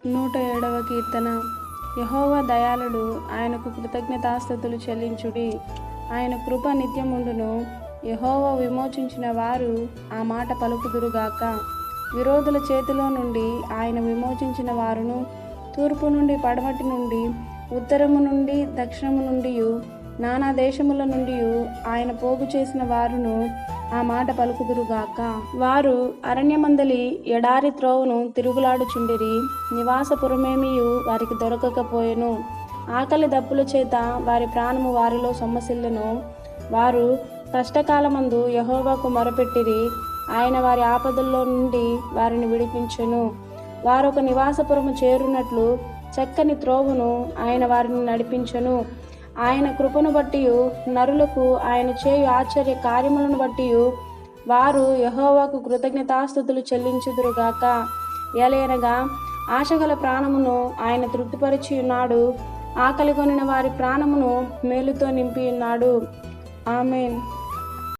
107వ కీర్తన. యెహోవా దయాళుడు, ఆయనకు కృతజ్ఞతాస్తుతులు చెల్లించుడి. ఆయన కృప నిత్యముండును. యెహోవా విమోచించిన వారు ఆ మాట పలుకుదురుగాక. విరోధుల చేతిలో నుండి ఆయన విమోచించిన వారును, తూర్పు నుండి పడమటి నుండి, ఉత్తరము నుండి దక్షిణము నుండి, నానా దేశముల నుండి ఆయన పోగు చేసిన వారును ఆ మాట పలుకుదురుగాక. వారు అరణ్యమందలి ఎడారి త్రోవను తిరుగులాడుచుండిరి. నివాసపురమేమియు వారికి దొరకకపోయెను. ఆకలి దప్పుల చేత వారి ప్రాణము వారిలో సొమ్మసిల్లెను. వారు కష్టకాలమందు యెహోవాకు మొరపెట్టిరి. ఆయన వారి ఆపదల్లో నుండి వారిని విడిపించెను. వారొక నివాసపురము చేరునట్లు చక్కని త్రోవను ఆయన వారిని నడిపించెను. ఆయన కృపను బట్టి, నరులకు ఆయన చేయు ఆశ్చర్య కార్యములను బట్టి వారు యెహోవాకు కృతజ్ఞతాస్తుతులు చెల్లించుదురుగాక. ఎలయనగా ఆశగల ప్రాణమును ఆయన తృప్తిపరిచి ఉన్నాడు. ఆకలి కొనిన వారి ప్రాణమును మేలుతో నింపి ఉన్నాడు. ఆమేన్.